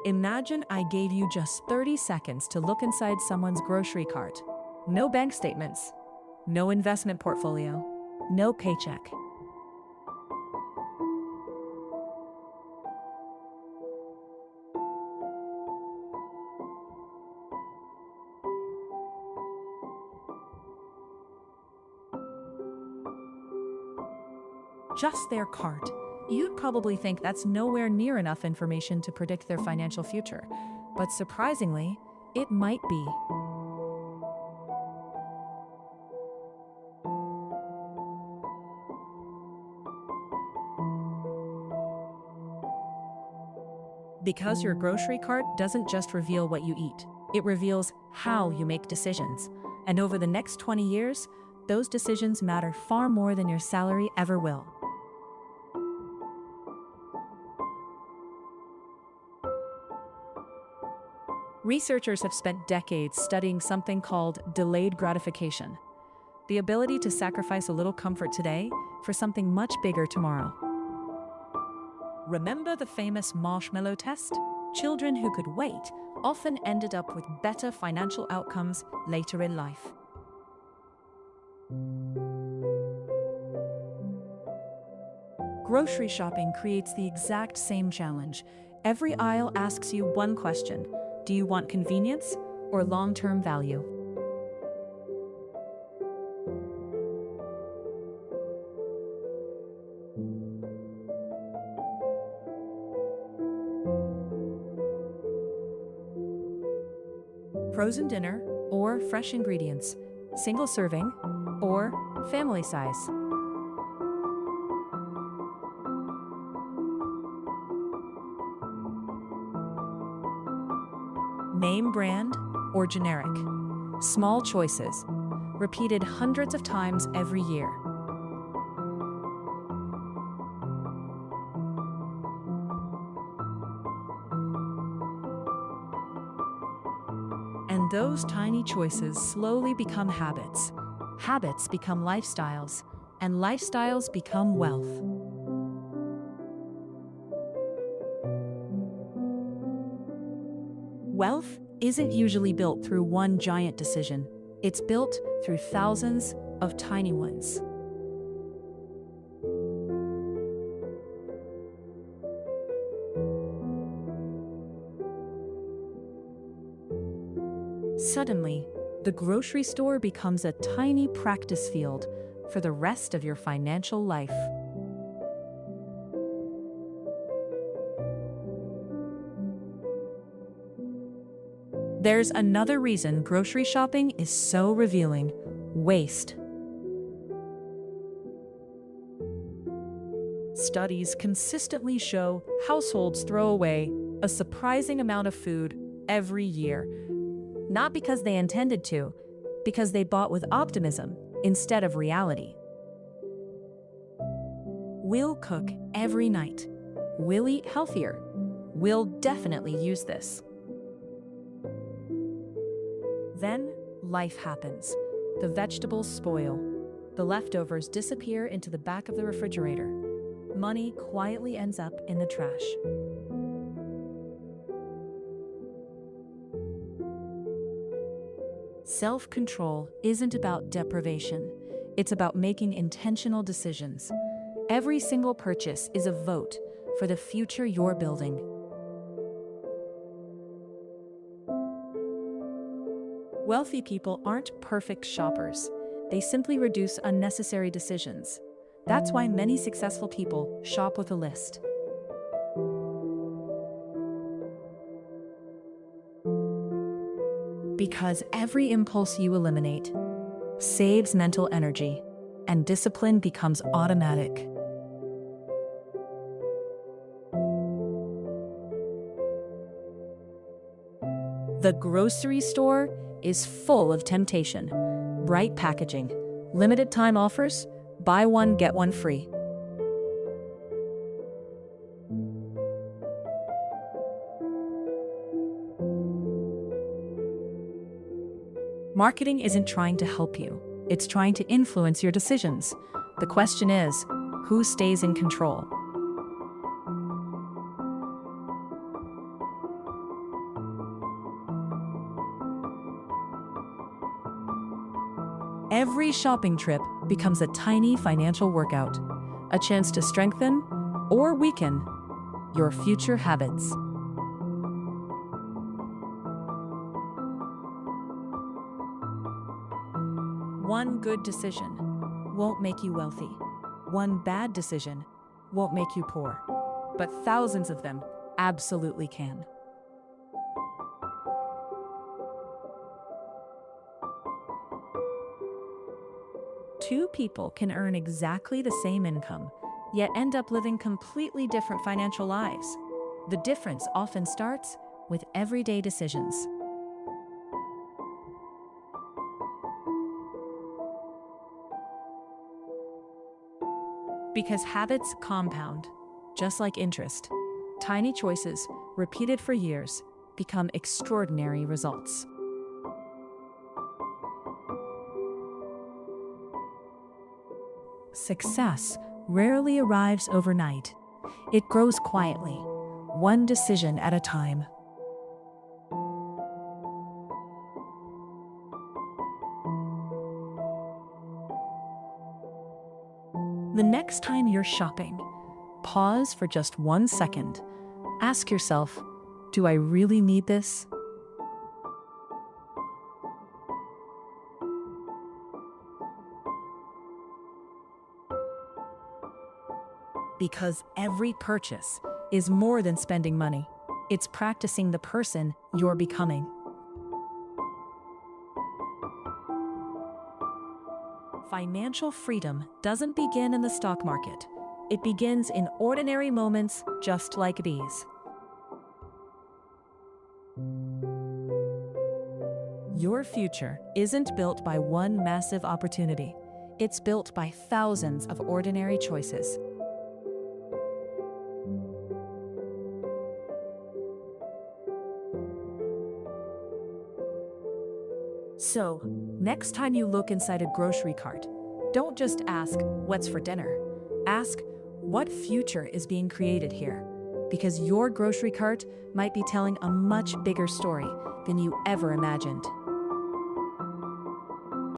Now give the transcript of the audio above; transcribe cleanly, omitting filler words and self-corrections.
Imagine I gave you just 30 seconds to look inside someone's grocery cart. No bank statements, no investment portfolio, no paycheck. Just their cart. You'd probably think that's nowhere near enough information to predict their financial future. But surprisingly, it might be. Because your grocery cart doesn't just reveal what you eat, it reveals how you make decisions. And over the next 20 years, those decisions matter far more than your salary ever will. Researchers have spent decades studying something called delayed gratification, the ability to sacrifice a little comfort today for something much bigger tomorrow. Remember the famous marshmallow test? Children who could wait often ended up with better financial outcomes later in life. Grocery shopping creates the exact same challenge. Every aisle asks you one question: do you want convenience or long-term value? Frozen dinner or fresh ingredients, single serving or family size. Name brand or generic. Small choices, repeated hundreds of times every year. And those tiny choices slowly become habits. Habits become lifestyles, and lifestyles become wealth. Wealth isn't usually built through one giant decision. It's built through thousands of tiny ones. Suddenly, the grocery store becomes a tiny practice field for the rest of your financial life. There's another reason grocery shopping is so revealing: waste. Studies consistently show households throw away a surprising amount of food every year. Not because they intended to, because they bought with optimism instead of reality. We'll cook every night. We'll eat healthier. We'll definitely use this. Then life happens. The vegetables spoil. The leftovers disappear into the back of the refrigerator. Money quietly ends up in the trash. Self-control isn't about deprivation. It's about making intentional decisions. Every single purchase is a vote for the future you're building. Wealthy people aren't perfect shoppers. They simply reduce unnecessary decisions. That's why many successful people shop with a list. Because every impulse you eliminate saves mental energy, and discipline becomes automatic. The grocery store is full of temptation. Bright packaging, limited time offers, buy one, get one free. Marketing isn't trying to help you. It's trying to influence your decisions. The question is, who stays in control? Every shopping trip becomes a tiny financial workout, a chance to strengthen or weaken your future habits. One good decision won't make you wealthy. One bad decision won't make you poor. But thousands of them absolutely can. Two people can earn exactly the same income, yet end up living completely different financial lives. The difference often starts with everyday decisions. Because habits compound, just like interest. Tiny choices, repeated for years, become extraordinary results. Success rarely arrives overnight. It grows quietly, one decision at a time. The next time you're shopping, pause for just 1 second. Ask yourself, do I really need this? Because every purchase is more than spending money. It's practicing the person you're becoming. Financial freedom doesn't begin in the stock market. It begins in ordinary moments just like these. Your future isn't built by one massive opportunity. It's built by thousands of ordinary choices. So, next time you look inside a grocery cart, don't just ask, what's for dinner? Ask, what future is being created here? Because your grocery cart might be telling a much bigger story than you ever imagined.